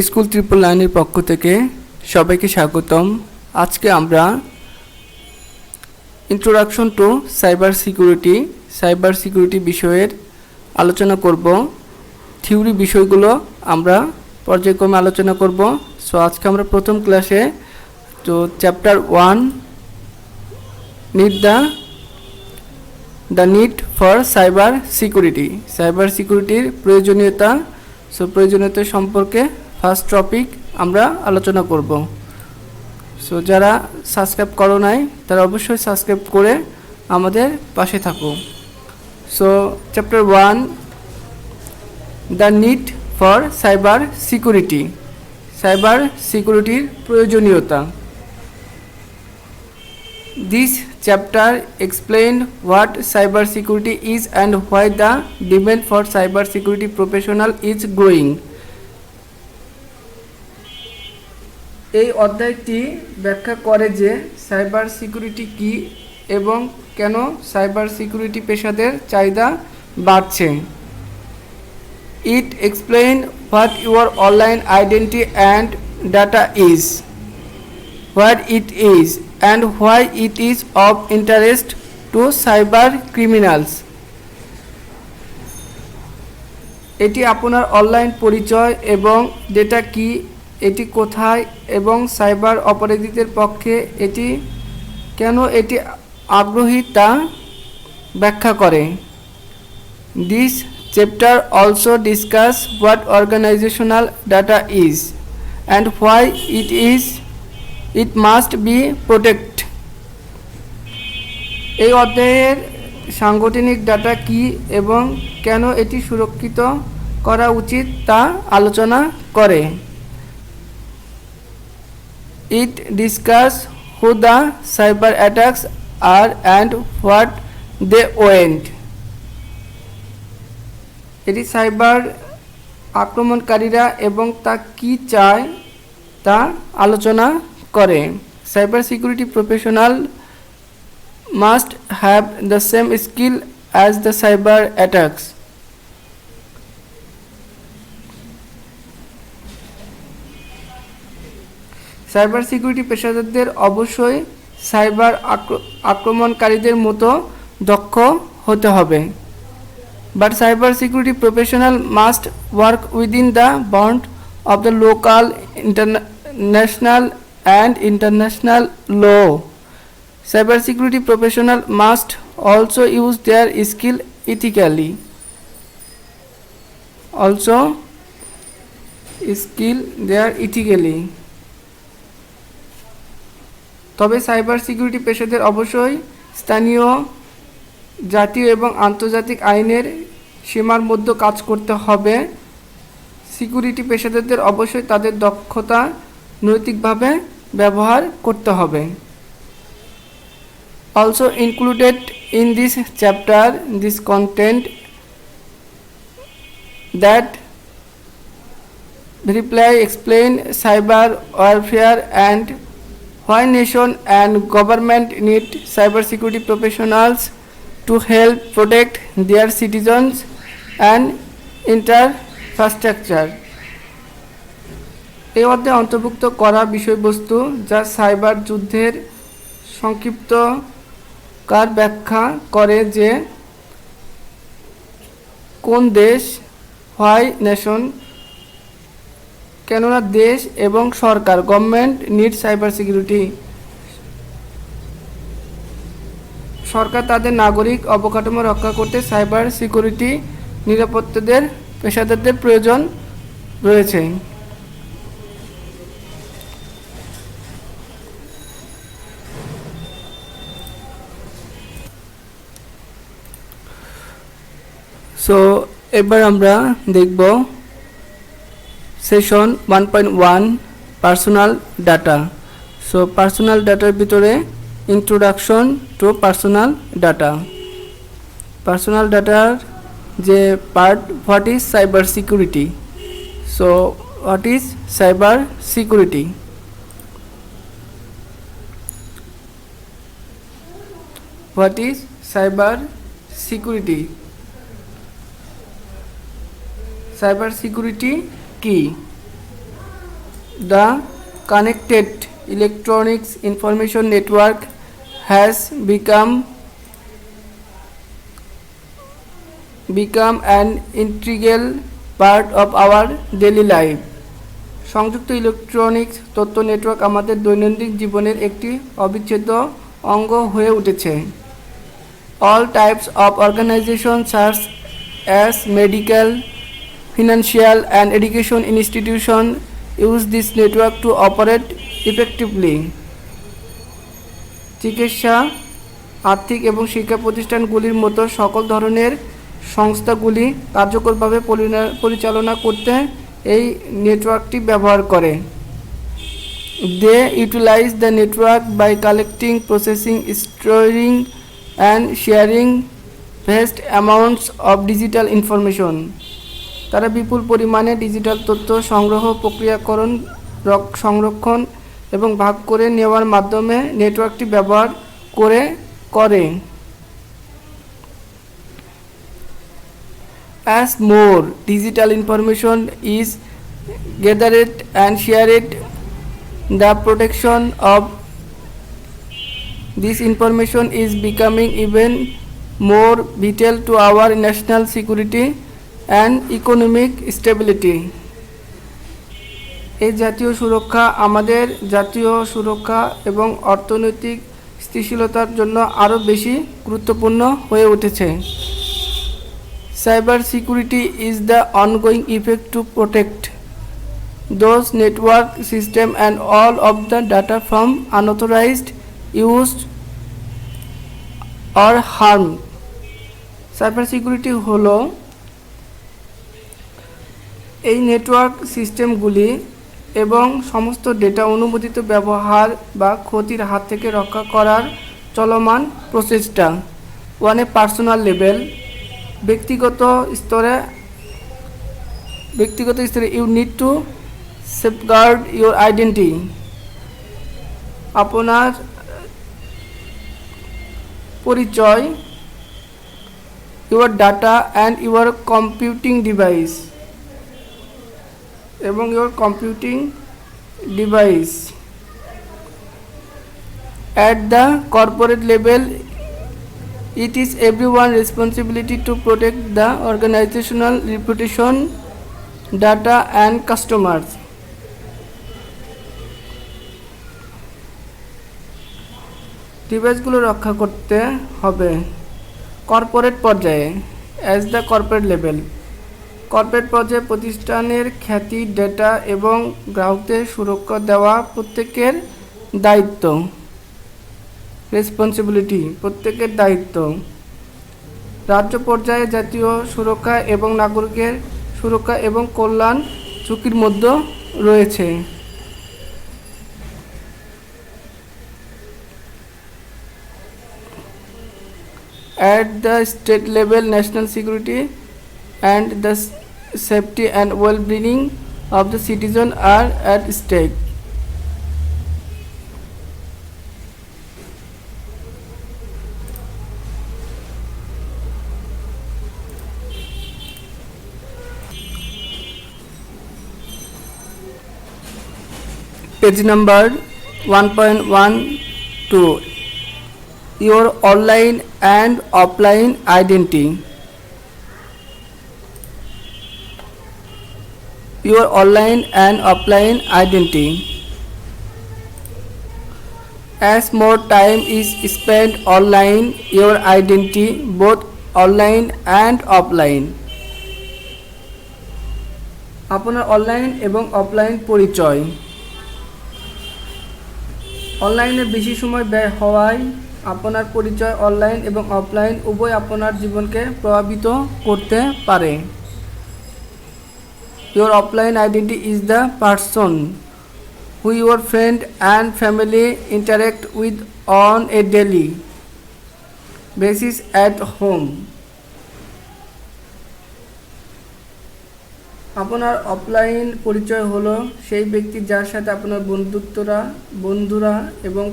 School triple লাইনের পক্ষ থেকে সবাইকে স্বাগতম। আজকে আমরা ইন্ট্রোডাকশন টু সাইবার সিকিউরিটি বিষয়ের আলোচনা করব। থিওরি বিষয়গুলো আমরা পর্যায়ক্রমে আলোচনা করব। সো আজকে আমরা প্রথম ক্লাসে তো chapter 1 the need for cyber সিকিউরিটির প্রয়োজনীয়তা। সো প্রয়োজনীয়তা সম্পর্কে ফার্স্ট টপিক আমরা আলোচনা করব। সো যারা সাবস্ক্রাইব করো নাই তারা অবশ্যই সাবস্ক্রাইব করে আমাদের পাশে থাকো। So chapter 1 the need for cyber সিকিউরিটির প্রয়োজনীয়তা। This chapter explains what cybersecurity is and why the demand for cybersecurity professional is growing. এই অধ্যায়টি ব্যাখ্যা করে যে সাইবার সিকিউরিটি কী এবং কেন সাইবার সিকিউরিটি পেশাদের চাহিদা বাড়ছে। It explains what your online identity and data is, what it is, and why it is of interest to cyber criminals. এটি আপনার অনলাইন পরিচয় এবং ডেটা কি, এটি কোথায় এবং সাইবার অপরাধীদের পক্ষে এটি কেন এটি আগ্রহী তা ব্যাখ্যা করে। This chapter also discuss what organizational data is and why it must be protected. এই অধ্যায়ের সাংগঠনিক ডাটা কি এবং কেন এটি সুরক্ষিত করা উচিত তা আলোচনা করে। It discuss who the cyber attacks are and what they want. এটি সাইবার আক্রমণকারীরা এবং তা কি চায় তা আলোচনা করে। Cyber security professional must have the same skill as the cyber attacks. Cyber security পেশাদারদের অবশ্যই সাইবার আক্রমণকারীদের মতো দক্ষ হতে হবে। But cyber security professional must work within the bound of the local, national and international law. Cyber security professional must also use their skill ethically. তবে cyber security পেশাদের অবশ্যই স্থানীয়, জাতীয় এবং আন্তর্জাতিক আইনের সীমার মধ্যে কাজ করতে হবে। সিকিউরিটি পেশাদারদের অবশ্যই তাদের দক্ষতা নৈতিকভাবে ব্যবহার করতে হবে। Also included in this chapter this content that explain cyber warfare and why nation and government need cyber security professionals to help protect their citizens and infrastructure. এই অধ্যায়ে অন্তর্ভুক্ত করা বিষয়বস্তু যা সাইবার যুদ্ধের সংক্ষিপ্তকার ব্যাখ্যা করে যে কোন দেশ, হোয়াই নেশন, কেননা দেশ এবং সরকার, গভর্নমেন্ট নিড সাইবার সিকিউরিটি, সরকার তাদের নাগরিক অবকাঠামো রক্ষা করতে সাইবার সিকিউরিটি নিরাপত্তাদের পেশাদারদের প্রয়োজন রয়েছে। সো এবার আমরা দেখব session 1.1 personal data. So personal ডাটার ভিতরে ইন্ট্রোডাকশন টু পার্সোনাল ডাটার যে part, what is cyber security. So what is cyber security? What is cyber security? Cyber security কি? The connected electronics information network has become an integral part of our daily life. সংযুক্ত electronics তথ্য network আমাদের দৈনন্দিন জীবনের একটি অবিচ্ছেদ্য অঙ্গ হয়ে উঠেছে। All types of organizations such as medical, financial and education institutions use this network to operate effectively. চিকিৎসা, আর্থিক এবং শিক্ষা প্রতিষ্ঠানগুলির মতো সকল ধরনের সংস্থাগুলি কার্যকরভাবে পরিচালনা করতে এই নেটওয়ার্কটি ব্যবহার করে। They utilize the network by collecting, processing, storing and sharing vast amounts of digital information. তারা বিপুল পরিমাণে ডিজিটাল তথ্য সংগ্রহ, প্রক্রিয়াকরণ, সংরক্ষণ এবং ভাগ করে নেওয়ার মাধ্যমে নেটওয়ার্কটি ব্যবহার করে। As more digital information is gathered and shared, the protection of this information is becoming even more vital to our national security and economic stability. এই জাতীয় সুরক্ষা আমাদের জাতীয় সুরক্ষা এবং অর্থনৈতিক স্থিতিশীলতার জন্য আরও বেশি গুরুত্বপূর্ণ হয়ে উঠেছে। Cyber security is the ongoing effort to protect those network system and all of the data from unauthorized use or harm. Cyber security হলো এই নেটওয়ার্ক সিস্টেমগুলি এবং সমস্ত ডেটা অনুমোদিত ব্যবহার বা ক্ষতির হাত থেকে রক্ষা করার চলমান প্রচেষ্টা। অন এ পার্সোনাল লেভেল, ব্যক্তিগত স্তরে you need to safeguard your identity. আপনার পরিচয়, your data and your computing device এবং your computing device. At the corporate level, it is everyone's responsibility to protect the organizational reputation, data and customers. ডিভাইসগুলো রক্ষা করতে হবে corporate পর্যায়ে। As the corporate level, corporate পর্যায়ে প্রতিষ্ঠানের খ্যাতি, data এবং গ্রাহকদের সুরক্ষা দেওয়া প্রত্যেকের দায়িত্ব। রেসপন্সিবিলিটি, প্রত্যেকের দায়িত্ব। রাজ্য পর্যায়ে জাতীয় সুরক্ষা এবং নাগরিকের সুরক্ষা এবং কল্যাণ ঝুঁকির মধ্যে রয়েছে। At the state level, national security and the safety and well-being of the citizen are at stake. Page number 1.12, your online and offline identity. Your online and offline identity. As more time is spent online, your identity, both online and offline. আপনার online এবং offline পরিচয়। অনলাইনে বেশি সময় ব্যয় হওয়ায় আপনার পরিচয় অনলাইন এবং অফলাইন উভয় আপনার জীবনকে প্রভাবিত করতে পারে। Your offline identity is the person who your friend and family interact with on a daily basis at home. আপনার অফলাইন পরিচয় হলো সেই ব্যক্তি যার সাথে আপনার বন্ধুরা এবং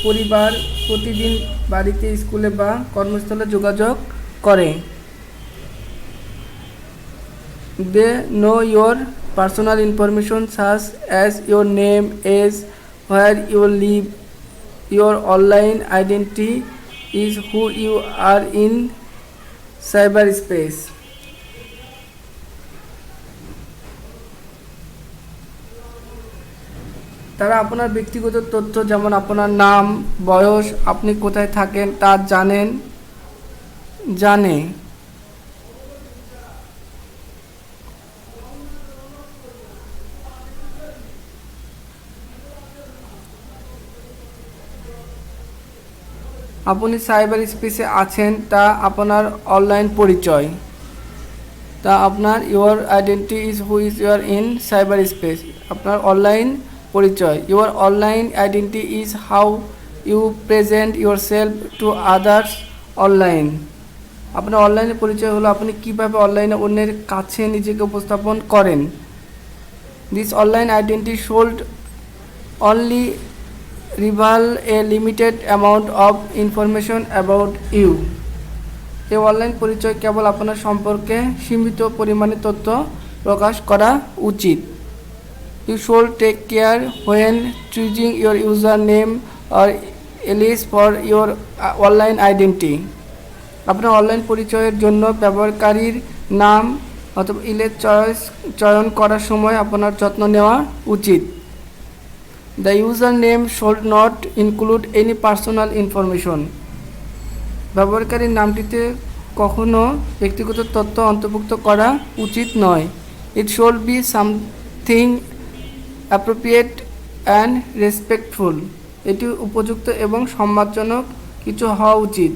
পরিবার প্রতিদিন বাড়িতে, স্কুলে বা কর্মস্থলে যোগাযোগ করে। They know your Personal information such as your name, age, where you live, your online identity is who you are in cyberspace. তারা আপনার ব্যক্তিগত তথ্য যেমন আপনার নাম, বয়স, আপনি কোথায় থাকেন তা জানে। আপনি সাইবার স্পেসে আছেন তা আপনার অনলাইন পরিচয়। তা আপনার your identity is who is your in cyber space, আপনার অনলাইন পরিচয়। Your online identity is how you present yourself to others online. আপনার অনলাইনে পরিচয় হলো আপনি কীভাবে অনলাইনে অন্যের কাছে নিজেকে উপস্থাপন করেন। This online identity should only reveal a limited amount of information about you. এই অনলাইন পরিচয় কেবল আপনার সম্পর্কে সীমিত পরিমাণে তথ্য প্রকাশ করা উচিত। You should take care when choosing your username or alias for your online identity. আপনার অনলাইন পরিচয়ের জন্য ব্যবহারকারীর নাম অথবা ইলেজ চয়ন করার সময় আপনার যত্ন নেওয়া উচিত। The username should not include any personal information. ব্যবহারকারীর নামটিতে কখনো ব্যক্তিগত তথ্য অন্তর্ভুক্ত করা উচিত নয়। It should be something appropriate and respectful. এটি উপযুক্ত এবং সম্মানজনক কিছু হওয়া উচিত।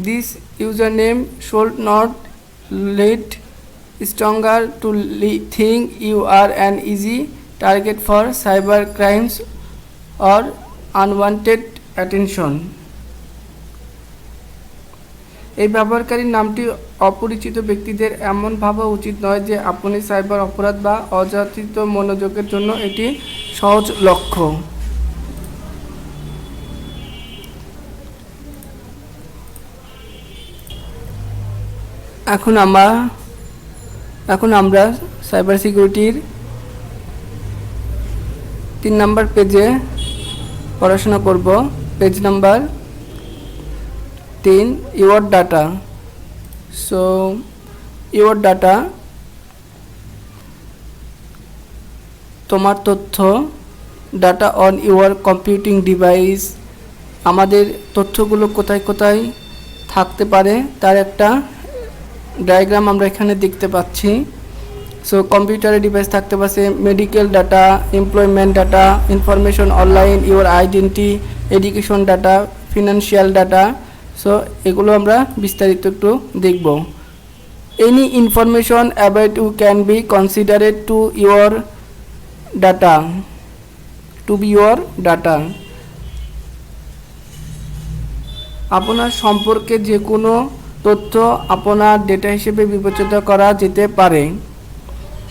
This username should not lead stronger to think you are an easy target for cyber crimes or unwanted attention. এই ব্যবহারকারীর নামটি অপরিচিত ব্যক্তিদের এমন ভাবা উচিত নয় যে আপনি সাইবার অপরাধ বা অযাচিত মনোযোগের জন্য এটি সহজ লক্ষ্য। এখন আমরা সাইবার সিকিউরিটির 3 নম্বর পেজে পড়াশোনা করব। Page number 3, your data. So your data, তোমার তথ্য, data on your computing device, আমাদের তথ্যগুলো কোথায় কোথায় থাকতে পারে তার একটা ডায়াগ্রাম আমরা এখানে দেখতে পাচ্ছি। সো কম্পিউটারে ডিভাইস থাকতে পারে medical data, employment data, information online, your identity, education data, financial data. So এগুলো আমরা বিস্তারিত একটু দেখব। Any information about you can be considered to be your data. আপনার সম্পর্কে যে কোনো তথ্য আপনার ডেটা হিসেবে বিবেচিত করা যেতে পারে।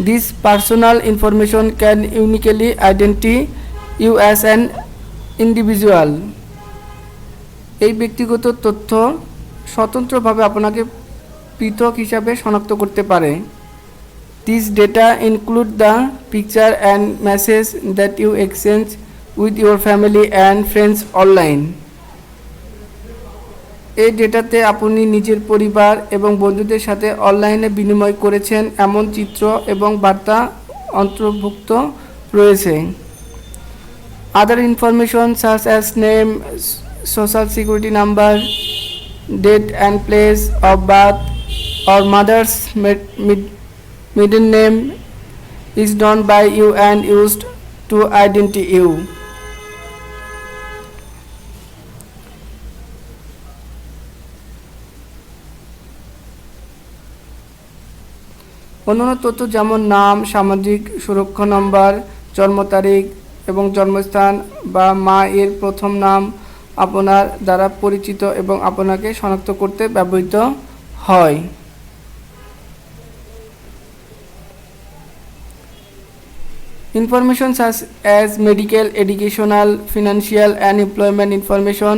This personal information can uniquely identify you as an individual. এই ব্যক্তিগত তথ্য স্বতন্ত্রভাবে আপনাকে পৃথক হিসাবে শনাক্ত করতে পারে। This data include the picture and message that you exchange with your family and friends online. এই ডেটাতে আপনি নিজের পরিবার এবং বন্ধুদের সাথে অনলাইনে বিনিময় করেছেন এমন চিত্র এবং বার্তা অন্তর্ভুক্ত রয়েছে। Other information such as name, social security number, date and place of birth or mother's middle name is done by you and used to identify you. অন্যান্য তথ্য যেমন নাম, সামাজিক সুরক্ষা নম্বর, জন্ম তারিখ এবং জন্মস্থান বা মা এর প্রথম নাম আপনার দ্বারা পরিচিত এবং আপনাকে শনাক্ত করতে ব্যবহৃত হয়। Information such as medical, educational, financial and employment information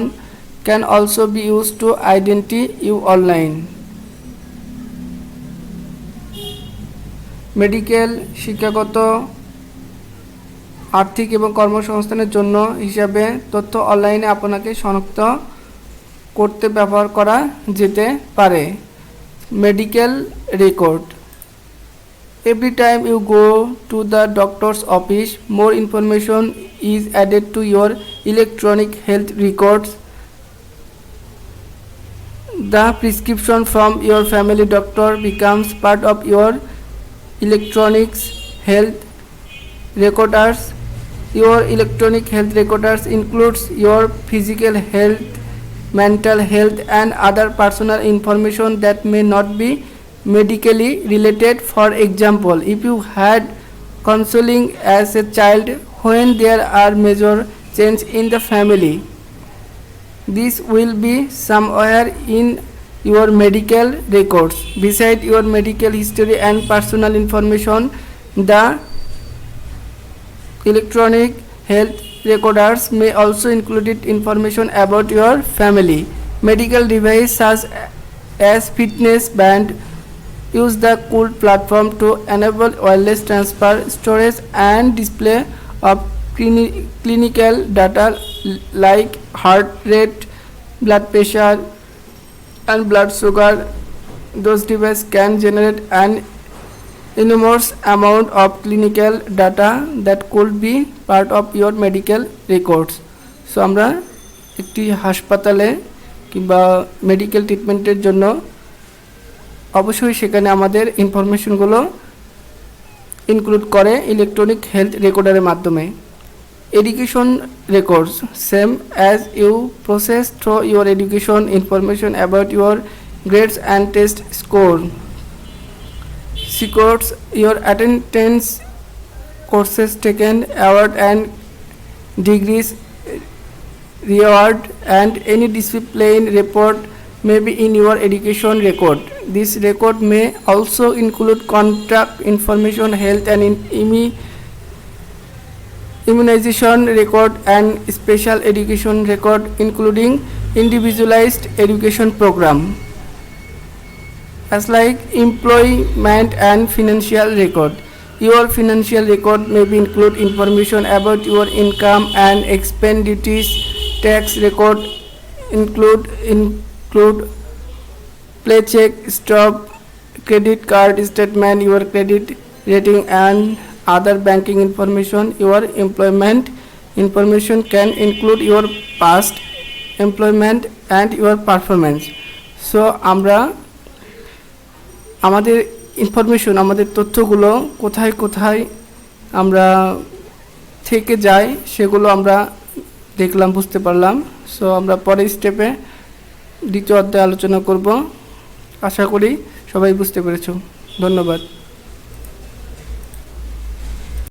can also be used to identify you online. Medical, শিক্ষাগত, আর্থিক এবং কর্মসংস্থানের জন্য হিসাবে তথ্য অনলাইনে আপনাকে শনাক্ত করতে ব্যবহার করা যেতে পারে। Medical record. Every time you go to the doctor's office, more information is added to your electronic health records. The prescription from your family doctor becomes part of your electronic health records. Your electronic health records includes your physical health, mental health, and other personal information that may not be medically related. For example, if you had counseling as a child when there are major changes in the family, this will be somewhere in your medical records. Beside your medical history and personal information, the electronic health records may also include information about your family. Medical devices such as fitness band use the COOL platform to enable wireless transfer, storage, and display of clinical data like heart rate, blood pressure, and blood sugar. Those devices can generate an enormous amount of clinical data that could be part of your medical records. So আমরা একটি হাসপাতালে কিংবা medical ট্রিটমেন্টের জন্য অবশ্যই সেখানে আমাদের ইনফরমেশনগুলো ইনক্লুড করে ইলেকট্রনিক হেলথ রেকর্ডারের মাধ্যমে। Education records. Same as you process through your education information about your grades and test score, secures your attendance, courses taken, award and degrees, reward, and any discipline report may be in your education record. This record may also include contact information, health and immunization record, and special education record including individualized education program. As like employment and financial record. Your financial record may be include information about your income and expenditures. Tax record include paycheck stub, credit card statement, your credit rating, and other banking information. Your employment information can include your past employment and your performance. So আমরা আমাদের information, আমাদের তথ্যগুলো কোথায় কোথায় আমরা থেকে যায় সেগুলো আমরা দেখলাম, বুঝতে পারলাম। সো আমরা পরের স্টেপে দ্বিতীয় অধ্যায়ে আলোচনা করব। আশা করি সবাই বুঝতে পেরেছো। ধন্যবাদ।